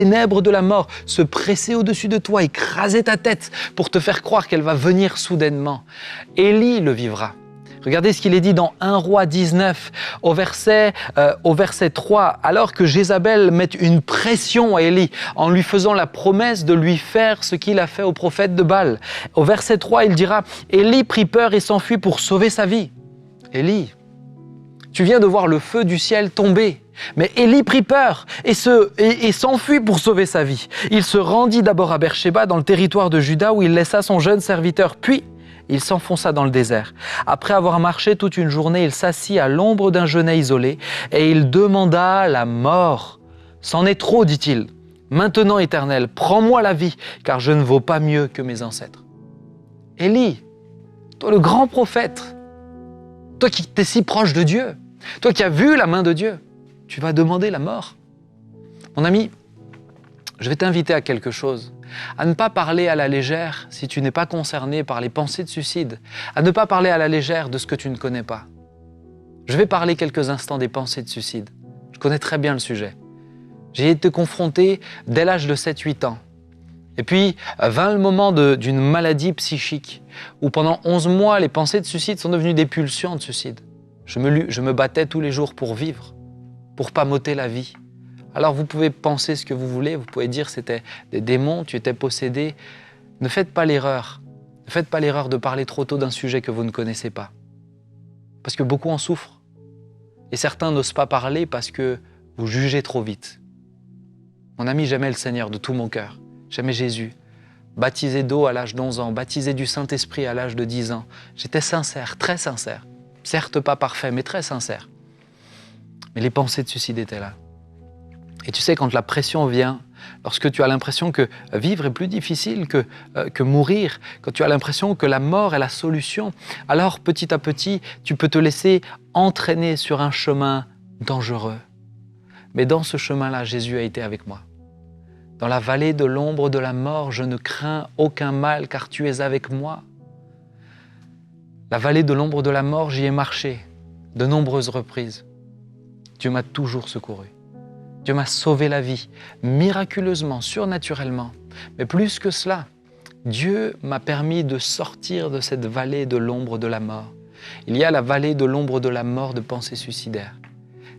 ténèbres de la mort se presser au-dessus de toi, écraser ta tête pour te faire croire qu'elle va venir soudainement. Élie le vivra. Regardez ce qu'il est dit dans 1 Roi 19, au verset 3, alors que Jézabel met une pression à Élie en lui faisant la promesse de lui faire ce qu'il a fait au prophète de Baal. Au verset 3, il dira « Élie prit peur et s'enfuit pour sauver sa vie. » Élie, tu viens de voir le feu du ciel tomber. Mais Élie prit peur et s'enfuit pour sauver sa vie. Il se rendit d'abord à Beersheba dans le territoire de Juda où il laissa son jeune serviteur. Puis, il s'enfonça dans le désert. Après avoir marché toute une journée, il s'assit à l'ombre d'un genêt isolé et il demanda la mort. « C'en est trop, dit-il. Maintenant, Éternel, prends-moi la vie, car je ne vaux pas mieux que mes ancêtres. » Élie, toi le grand prophète, toi qui es si proche de Dieu, toi qui as vu la main de Dieu, tu vas demander la mort. Mon ami, je vais t'inviter à quelque chose. À ne pas parler à la légère si tu n'es pas concerné par les pensées de suicide. À ne pas parler à la légère de ce que tu ne connais pas. Je vais parler quelques instants des pensées de suicide. Je connais très bien le sujet. J'ai été confronté dès l'âge de 7-8 ans. Et puis, vint le moment d'une maladie psychique où pendant 11 mois, les pensées de suicide sont devenues des pulsions de suicide. Je me battais tous les jours pour vivre, pour pas m'ôter la vie. Alors vous pouvez penser ce que vous voulez, vous pouvez dire que c'était des démons, tu étais possédé. Ne faites pas l'erreur. Ne faites pas l'erreur de parler trop tôt d'un sujet que vous ne connaissez pas. Parce que beaucoup en souffrent. Et certains n'osent pas parler parce que vous jugez trop vite. Mon ami, j'aimais le Seigneur de tout mon cœur. J'aimais Jésus. Baptisé d'eau à l'âge d'11 ans, baptisé du Saint-Esprit à l'âge de 10 ans. J'étais sincère, très sincère. Certes pas parfait, mais très sincère. Mais les pensées de suicide étaient là. Et tu sais, quand la pression vient, lorsque tu as l'impression que vivre est plus difficile que mourir, quand tu as l'impression que la mort est la solution, alors petit à petit, tu peux te laisser entraîner sur un chemin dangereux. Mais dans ce chemin-là, Jésus a été avec moi. Dans la vallée de l'ombre de la mort, je ne crains aucun mal car tu es avec moi. La vallée de l'ombre de la mort, j'y ai marché de nombreuses reprises. Dieu m'a toujours secouru. Dieu m'a sauvé la vie, miraculeusement, surnaturellement. Mais plus que cela, Dieu m'a permis de sortir de cette vallée de l'ombre de la mort. Il y a la vallée de l'ombre de la mort de pensées suicidaires.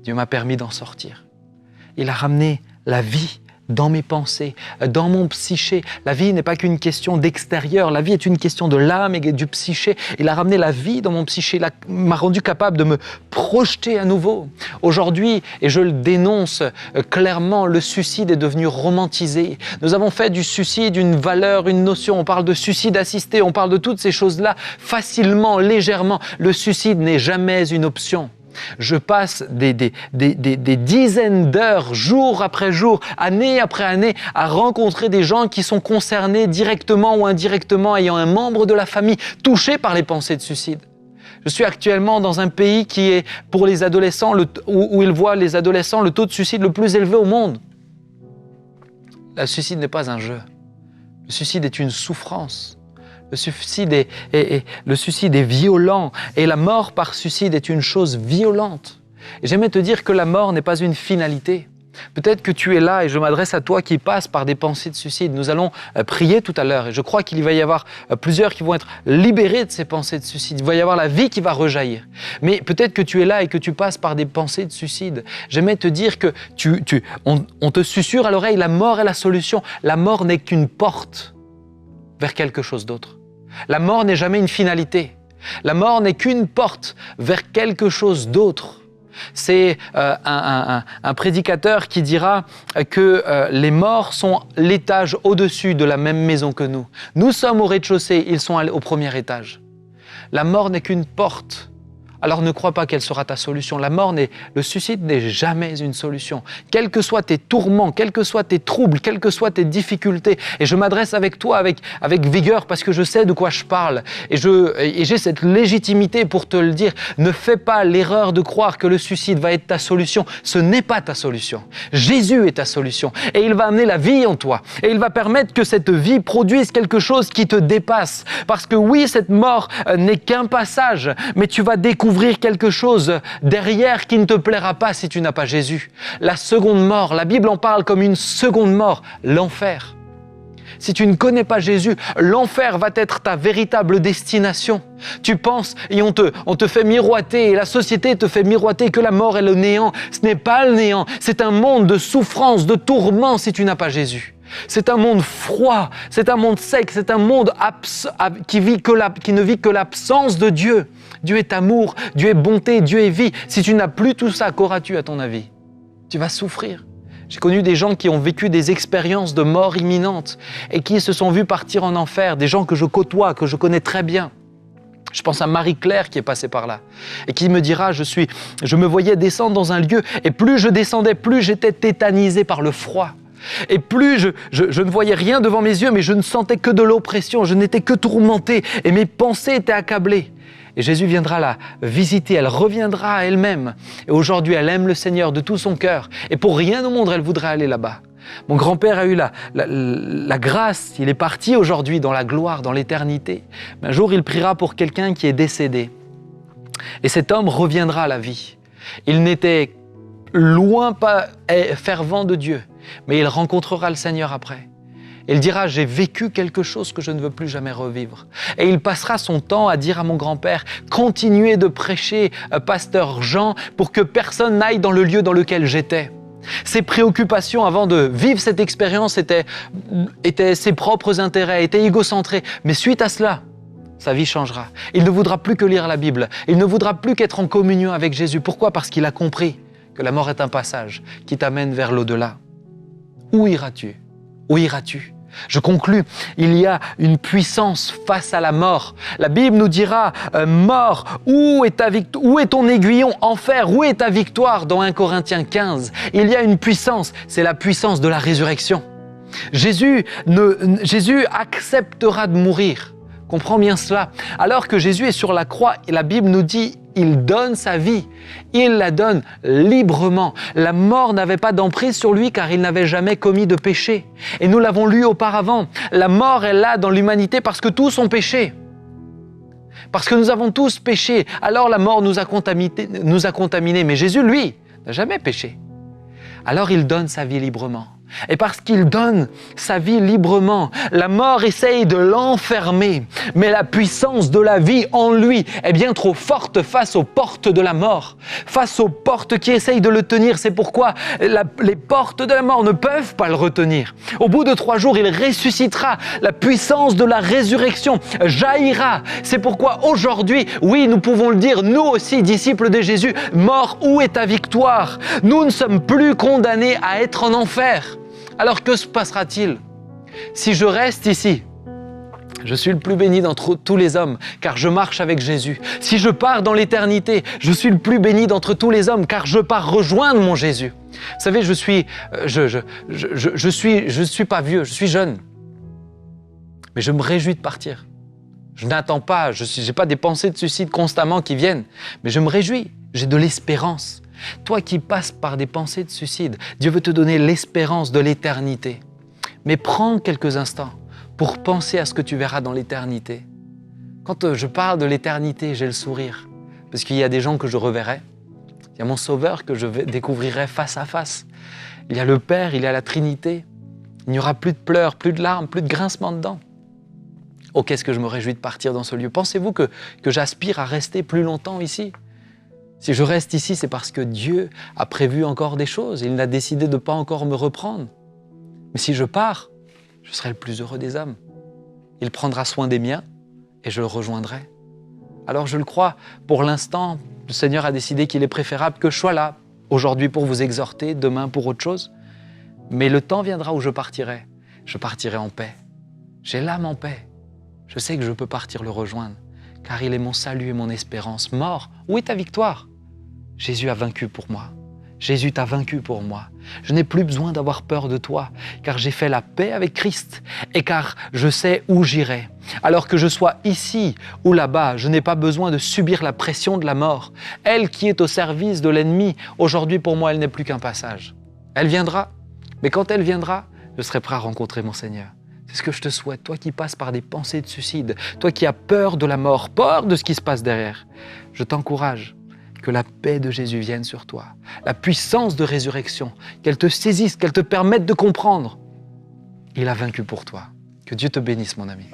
Dieu m'a permis d'en sortir. Il a ramené la vie dans mes pensées, dans mon psyché. La vie n'est pas qu'une question d'extérieur, la vie est une question de l'âme et du psyché. Il a ramené la vie dans mon psyché, il m'a rendu capable de me projeter à nouveau. Aujourd'hui, et je le dénonce clairement, le suicide est devenu romantisé. Nous avons fait du suicide une valeur, une notion. On parle de suicide assisté, on parle de toutes ces choses-là facilement, légèrement. Le suicide n'est jamais une option. Je passe des dizaines d'heures, jour après jour, année après année, à rencontrer des gens qui sont concernés directement ou indirectement, ayant un membre de la famille touché par les pensées de suicide. Je suis actuellement dans un pays qui est, pour les adolescents, où ils voient les adolescents le taux de suicide le plus élevé au monde. Le suicide n'est pas un jeu. Le suicide est une souffrance. Le suicide est violent et la mort par suicide est une chose violente. Et j'aimerais te dire que la mort n'est pas une finalité. Peut-être que tu es là et je m'adresse à toi qui passes par des pensées de suicide. Nous allons prier tout à l'heure et je crois qu'il va y avoir plusieurs qui vont être libérés de ces pensées de suicide. Il va y avoir la vie qui va rejaillir. Mais peut-être que tu es là et que tu passes par des pensées de suicide. J'aimerais te dire que on te susurre à l'oreille, la mort est la solution. La mort n'est qu'une porte vers quelque chose d'autre. La mort n'est jamais une finalité. La mort n'est qu'une porte vers quelque chose d'autre. C'est un prédicateur qui dira que les morts sont l'étage au-dessus de la même maison que nous. Nous sommes au rez-de-chaussée, ils sont au premier étage. La mort n'est qu'une porte. Alors ne crois pas qu'elle sera ta solution. Le suicide n'est jamais une solution. Quels que soient tes tourments, quels que soient tes troubles, quelles que soient tes difficultés, et je m'adresse avec toi avec vigueur parce que je sais de quoi je parle et j'ai cette légitimité pour te le dire. Ne fais pas l'erreur de croire que le suicide va être ta solution. Ce n'est pas ta solution. Jésus est ta solution et il va amener la vie en toi et il va permettre que cette vie produise quelque chose qui te dépasse. Parce que oui, cette mort n'est qu'un passage, mais tu vas découvrir découvrir quelque chose derrière qui ne te plaira pas si tu n'as pas Jésus. La seconde mort, la Bible en parle comme une seconde mort, l'enfer. Si tu ne connais pas Jésus, l'enfer va être ta véritable destination. Tu penses et on te fait miroiter, et la société te fait miroiter que la mort est le néant. Ce n'est pas le néant, c'est un monde de souffrance, de tourment si tu n'as pas Jésus. C'est un monde froid, c'est un monde sec, c'est un monde qui ne vit que l'absence de Dieu. Dieu est amour, Dieu est bonté, Dieu est vie. Si tu n'as plus tout ça, qu'auras-tu à ton avis? Tu vas souffrir. J'ai connu des gens qui ont vécu des expériences de mort imminente et qui se sont vus partir en enfer, des gens que je côtoie, que je connais très bien. Je pense à Marie-Claire qui est passée par là et qui me dira, je me voyais descendre dans un lieu et plus je descendais, plus j'étais tétanisé par le froid. Et plus je ne voyais rien devant mes yeux, mais je ne sentais que de l'oppression, je n'étais que tourmenté et mes pensées étaient accablées. Et Jésus viendra la visiter, elle reviendra à elle-même. Et aujourd'hui, elle aime le Seigneur de tout son cœur. Et pour rien au monde, elle voudrait aller là-bas. Mon grand-père a eu la grâce, il est parti aujourd'hui dans la gloire, dans l'éternité. Mais un jour, il priera pour quelqu'un qui est décédé. Et cet homme reviendra à la vie. Il n'était loin pas fervent de Dieu, mais il rencontrera le Seigneur après. Il dira, j'ai vécu quelque chose que je ne veux plus jamais revivre. Et il passera son temps à dire à mon grand-père, continuez de prêcher, pasteur Jean, pour que personne n'aille dans le lieu dans lequel j'étais. Ses préoccupations avant de vivre cette expérience étaient ses propres intérêts, étaient égocentrés. Mais suite à cela, sa vie changera. Il ne voudra plus que lire la Bible. Il ne voudra plus qu'être en communion avec Jésus. Pourquoi? Parce qu'il a compris que la mort est un passage qui t'amène vers l'au-delà. Où iras-tu? Où iras-tu? Je conclus, il y a une puissance face à la mort. La Bible nous dira, mort, où est ton aiguillon? Enfer, où est ta victoire? Dans 1 Corinthiens 15, il y a une puissance, c'est la puissance de la résurrection. Jésus acceptera de mourir. Comprends bien cela. Alors que Jésus est sur la croix, et la Bible nous dit, il donne sa vie. Il la donne librement. La mort n'avait pas d'emprise sur lui car il n'avait jamais commis de péché. Et nous l'avons lu auparavant. La mort est là dans l'humanité parce que tous ont péché. Parce que nous avons tous péché. Alors la mort nous a contaminés. Mais Jésus, lui, n'a jamais péché. Alors il donne sa vie librement. Et parce qu'il donne sa vie librement, la mort essaye de l'enfermer. Mais la puissance de la vie en lui est bien trop forte face aux portes de la mort, face aux portes qui essayent de le tenir. C'est pourquoi les portes de la mort ne peuvent pas le retenir. Au bout de 3 jours, il ressuscitera. La puissance de la résurrection jaillira. C'est pourquoi aujourd'hui, oui, nous pouvons le dire, nous aussi, disciples de Jésus, mort, où est ta victoire? Nous ne sommes plus condamnés à être en enfer. Alors que se passera-t-il? Si je reste ici, je suis le plus béni d'entre tous les hommes, car je marche avec Jésus. Si je pars dans l'éternité, je suis le plus béni d'entre tous les hommes, car je pars rejoindre mon Jésus. Vous savez, je suis pas vieux, je suis jeune. Mais je me réjouis de partir. Je n'attends pas, je n'ai pas des pensées de suicide constamment qui viennent, mais je me réjouis, j'ai de l'espérance. Toi qui passes par des pensées de suicide, Dieu veut te donner l'espérance de l'éternité. Mais prends quelques instants pour penser à ce que tu verras dans l'éternité. Quand je parle de l'éternité, j'ai le sourire, parce qu'il y a des gens que je reverrai. Il y a mon Sauveur que je découvrirai face à face. Il y a le Père, il y a la Trinité. Il n'y aura plus de pleurs, plus de larmes, plus de grincements de dents. Oh, qu'est-ce que je me réjouis de partir dans ce lieu. Pensez-vous que j'aspire à rester plus longtemps ici? Si je reste ici, c'est parce que Dieu a prévu encore des choses. Il n'a décidé de ne pas encore me reprendre. Mais si je pars, je serai le plus heureux des hommes. Il prendra soin des miens et je le rejoindrai. Alors je le crois, pour l'instant, le Seigneur a décidé qu'il est préférable que je sois là, aujourd'hui pour vous exhorter, demain pour autre chose. Mais le temps viendra où je partirai. Je partirai en paix. J'ai l'âme en paix. Je sais que je peux partir le rejoindre. Car il est mon salut et mon espérance. Mort, où est ta victoire? Jésus a vaincu pour moi. Jésus t'a vaincu pour moi. Je n'ai plus besoin d'avoir peur de toi, car j'ai fait la paix avec Christ et car je sais où j'irai. Alors que je sois ici ou là-bas, je n'ai pas besoin de subir la pression de la mort. Elle qui est au service de l'ennemi, aujourd'hui pour moi, elle n'est plus qu'un passage. Elle viendra, mais quand elle viendra, je serai prêt à rencontrer mon Seigneur. C'est ce que je te souhaite, toi qui passes par des pensées de suicide, toi qui as peur de la mort, peur de ce qui se passe derrière. Je t'encourage que la paix de Jésus vienne sur toi, la puissance de résurrection, qu'elle te saisisse, qu'elle te permette de comprendre. Il a vaincu pour toi. Que Dieu te bénisse, mon ami.